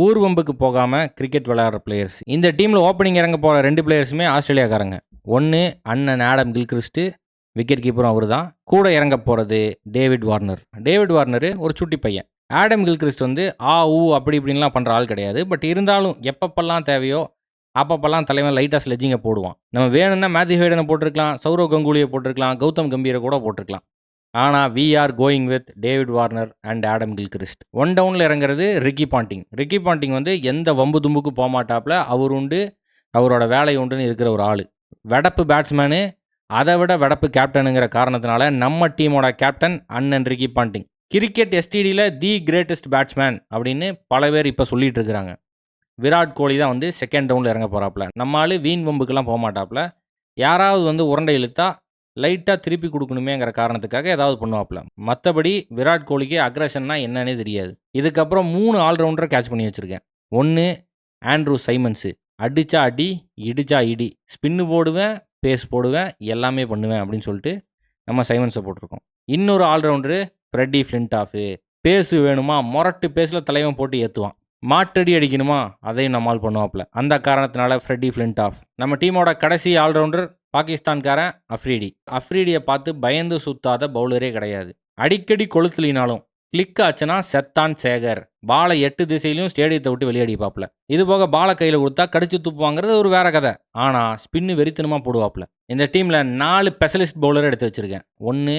ஊர்வம்புக்கு போகாம கிரிக்கெட் விளையாடுற பிளேயர்ஸ். இந்த டீம்ல ஓப்பனிங் இறங்க போற 2 பிளேயர்ஸுமே ஆஸ்திரேலியாக்காரங்க. ஒண்ணு அண்ணன் ஆடம் கில்கிறிஸ்ட், விக்கெட் கீப்பரும் அவருதான். கூட இறங்க போறது டேவிட் வார்னர். டேவிட் வார்னர் ஒரு சுட்டி பையன். ஆடம் கில்கிறிஸ்ட் வந்து அப்படி இப்படின்லாம் பண்ற ஆள் கிடையாது. பட் இருந்தாலும் எப்பப்பெல்லாம் தேவையோ அப்பப்பெல்லாம் தலைவன் லைட்டா ஸ்லெட்ஜிங்கை போடுவான். நம்ம வேணும்னா மேத்யூ ஹேடனை போட்டிருக்கலாம், சௌரவ் கங்குலியை போட்டிருக்கலாம், கௌதம் கம்பீரை கூட போட்டிருக்கலாம். ஆனால் we are going with David Warner and Adam Gilchrist. 1 டவுனில் இறங்குறது ரிக்கி பாண்டிங். ரிக்கி பாண்டிங் வந்து எந்த வம்பு தும்புக்கு போக மாட்டாப்புல, அவர் உண்டு அவரோட வேலை உண்டுன்னு இருக்கிற ஒரு ஆள். வெடப்பு பேட்ஸ்மேனு, அதை விட வெடப்பு கேப்டனுங்கிற காரணத்தினால நம்ம டீமோட கேப்டன் அண்ணன் ரிக்கி பாண்டிங். கிரிக்கெட் எஸ்டிடியில் தி கிரேட்டஸ்ட் பேட்ஸ்மேன் அப்படின்னு பல பேர் இப்போ சொல்லிட்டு இருக்கிறாங்க. விராட் கோலி தான் வந்து 2nd டவுனில் இறங்க போகிறாப்புல. நம்ம ஆள் வீண் வம்புக்கெல்லாம் போக மாட்டாப்புல. யாராவது வந்து உருண்டை இழுத்தா லைட்டாக திருப்பி கொடுக்கணுமேங்கிற காரணத்துக்காக ஏதாவது பண்ணுவாப்புல. மற்றபடி விராட் கோலிக்கு அக்ரஷன்னா என்னன்னே தெரியாது. இதுக்கப்புறம் 3 ஆல்ரவுண்டரை கேட்ச் பண்ணி வச்சுருக்கேன். 1 ஆண்ட்ரூ சைமன்ஸு, அடிச்சா அடி, இடிச்சா இடி, ஸ்பின்னு போடுவேன், பேஸ் போடுவேன், எல்லாமே பண்ணுவேன் அப்படின்னு சொல்லிட்டு நம்ம சைமன்ஸை போட்டிருக்கோம். இன்னொரு ஆல்ரவுண்டரு ஃப்ரெட்டி ஃப்ளின்டாஃபு. பேஸு வேணுமா, மொரட்டு பேஸில் தலைவன் போட்டு ஏற்றுவான். மாட்டடி அடிக்கணுமா, அதையும் நம்மால் பண்ணுவாப்புல. அந்த காரணத்தினால ஃப்ரெட்டி ஃப்ளின்டாஃப். நம்ம டீமோட கடைசி ஆல்ரவுண்டர் பாகிஸ்தான்காரன் அஃப்ரீடி. அஃப்ரீடியை பார்த்து பயந்து சுத்தாத பவுலரே கிடையாது. அடிக்கடி கொளுத்துலினாலும் கிளிக் ஆச்சுன்னா செத்தான் சேகர். பாலை 8 திசையிலையும் ஸ்டேடியத்தை விட்டு வெளியடிப்பாப்புல. இது போக பாலை கையில் கொடுத்தா கடிச்சு துப்புவாங்கிறது ஒரு வேற கதை. ஆனால் ஸ்பின்னு வெறித்தனமாக போடுவாப்புல. இந்த டீமில் 4 ஸ்பெஷலிஸ்ட் பவுலரை எடுத்து வச்சிருக்கேன். 1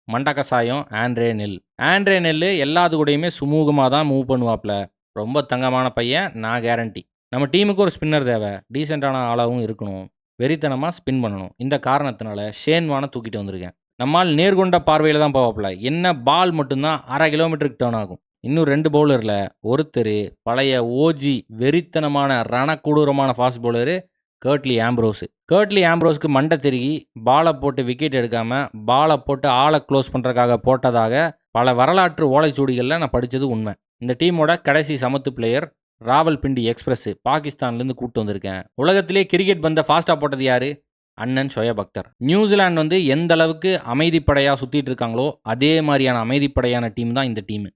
மண்டகசாயம் ஆண்ட்ரே நெல். ஆண்ட்ரே நெல் எல்லாத்து கூடயுமே சுமூகமாக தான் மூவ் பண்ணுவாப்புல. ரொம்ப தங்கமான பையன், நான் கேரண்டி. நம்ம டீமுக்கு ஒரு ஸ்பின்னர் தேவை, டீசெண்டான ஆளாகவும் இருக்கணும், வெறித்தனமாக ஸ்பின் பண்ணணும். இந்த காரணத்தினால ஷேன் வார்னை தூக்கிட்டு வந்திருக்கேன். நம்மால் நேர்கொண்ட பார்வையில் தான் போவாப்புல. என்ன பால் மட்டும்தான் 1/2 கிலோமீட்டருக்கு டர்ன் ஆகும். இன்னும் 2 பவுலரில் ஒருத்தர் பழைய ஓஜி வெறித்தனமான ரணக்கொடூரமான ஃபாஸ்ட் பவுலரு கர்ட்லி ஆம்ப்ரோஸ். கர்ட்லி ஆம்ப்ரோஸ்க்கு மண்டை திருகி பாலை போட்டு விக்கெட் எடுக்காமல் பாலை போட்டு ஆளை க்ளோஸ் பண்ணுறதுக்காக போட்டதாக பல வரலாற்று ஓலைச்சுவடிகளில் நான் படித்தது உண்மை. இந்த டீமோட கடைசி சமத்து பிளேயர் ராவல்பிண்டி எக்ஸ்பிரஸ், பாகிஸ்தான்லேருந்து கூப்பிட்டு வந்திருக்கேன். உலகத்திலே கிரிக்கெட் பந்தை ஃபாஸ்ட்டாக போட்டது யார்? அண்ணன் ஷோயப் அக்தர். நியூசிலாந்து வந்து எந்த அளவுக்கு அமைதிப்படையாக சுற்றிட்டு இருக்காங்களோ அதே மாதிரியான அமைதிப்படையான டீம் தான் இந்த டீமு.